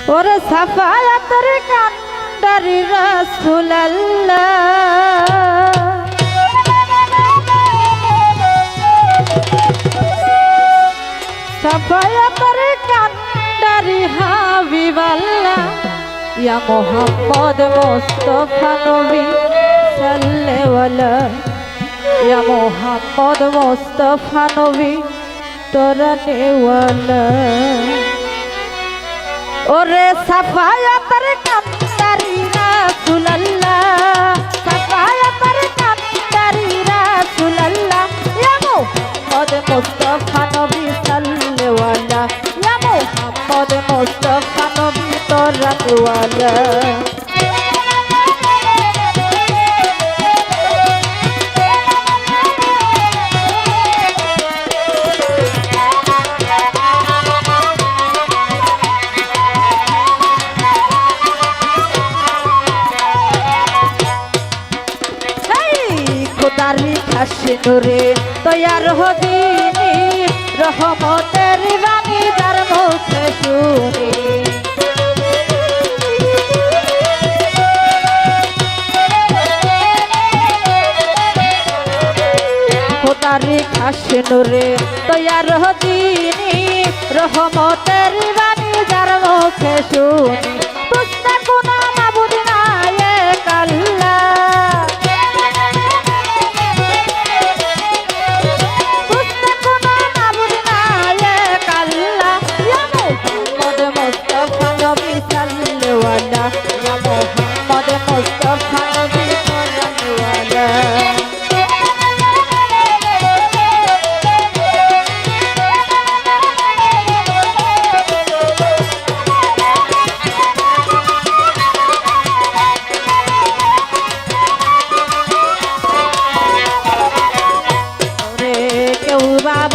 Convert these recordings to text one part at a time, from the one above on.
ওরে সাফায়াতের কান্ডারি রাসূলুল্লাহ সাফায়াতের কান্ডারি হাবিবাল্লাহ ইয়া মুহাম্মদ মুস্তাফা নবী সাল্লাল্লাহু ইয়া মুহাম্মদ মুস্তাফা নবী তরনেওয়ালা ওরে সাফায়াতের কান্ডারি রাসূলুল্লাহ সাফায়াতের কান্ডারি রাসূলুল্লাহ ইয়া মুহাম্মদ মুস্তাফা নবী সাল্লাল্লাহু ইয়া মুহাম্মদ মুস্তাফা নবী তরনেওয়ালা নূরে তৈয়ার হদিনি রহমতের বাণী যার মুখে শুনি খোদারি খাস নূরে তৈয়ার হদিনি রহমতের বাণী যার মুখে শুনি তুস্তা কোন মাবুদ নাই এক আল্লাহ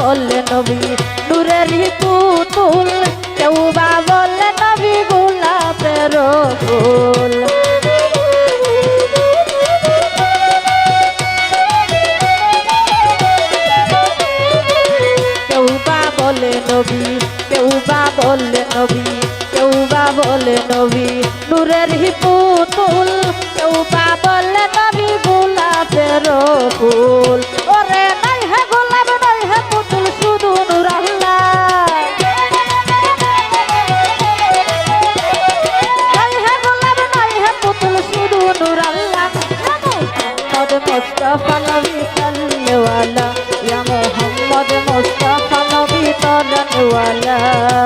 বললে নবী নূরের পুতুল কেউ বা বললে নবী গোলাপের ফুল কেউ বা বলে নবী কেউ বা বললে নবী কেউ বা বলে নবী নূরের পুতুল কেউ বা বললে নবী গোলাপের ফুল ওরে নাই হে গোলাপ নাই হে পুতুল শুধু নূর আল্লাহ নাই হে গোলাপ নাই হে পুতুল শুধু নূর আল্লাহ মুহাম্মদ মুস্তাফা নবী সাল্লাল্লাহু ইয়া মুহাম্মদ মুস্তাফা নবী সাল্লাল্লাহু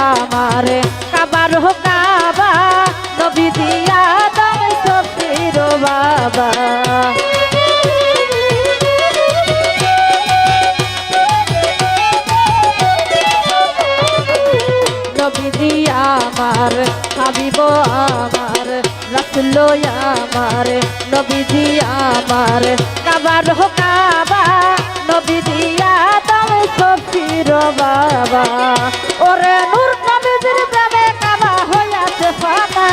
আমারে কাবার হো কাবা নবী দিয়া দাম সফির বাবা নবী দিয়া আমার হাবিব আমার রাসূল আমার নবী দিয়া আমার কাবার হো কাবা নবী দিয়া দাম সফির বাবা ওরে নূর নবীর প্রেমে কাবা হইয়াছে ফানা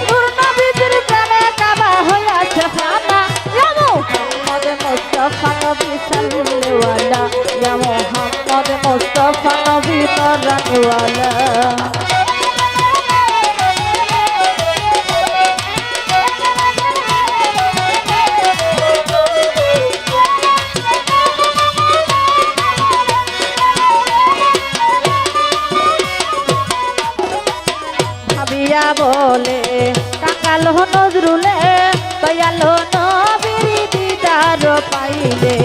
নূর নবীর প্রেমে কাবা হইয়াছে ফানা ইয়া মুহাম্মদ মুস্তাফা নবী সাল্লাল্লাহু ইয়া মুহাম্মদ মুস্তাফা নবী তরনেওয়ালা বলে কাকাল নজরুলে দয়াল নবীর দিদার পাইলে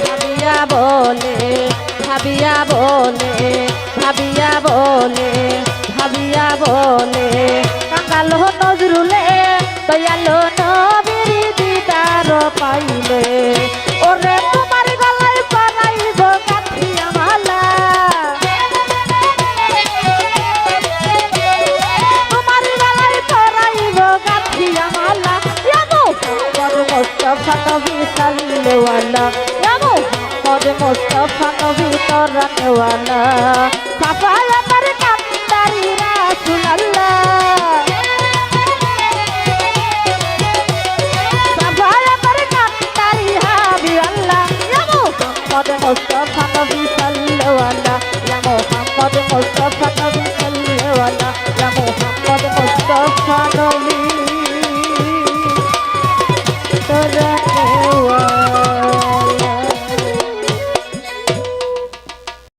ভাবিয়া বলে ভাবিয়া বলে ভাবিয়া বলে ভাবিয়া বলে কাকাল নজরুলে দয়াল নবীর দিদার পাইলে ওরে তোমার গলায় পরাইব কাঠিয়া মালা তোমার গলায় নবী তরানেওয়ালা সাফায় আমার কান্দারি রাসূলুল্লাহ সাফায় আমার কান্দারি হাবিবাল্লাহ ইয়া মুহাম্মদ মুস্তাফা নবী সাল্লাল্লাহু আলাইহি ইয়া মুহাম্মদ মুস্তাফা নবী সাল্লাল্লাহু আলাইহি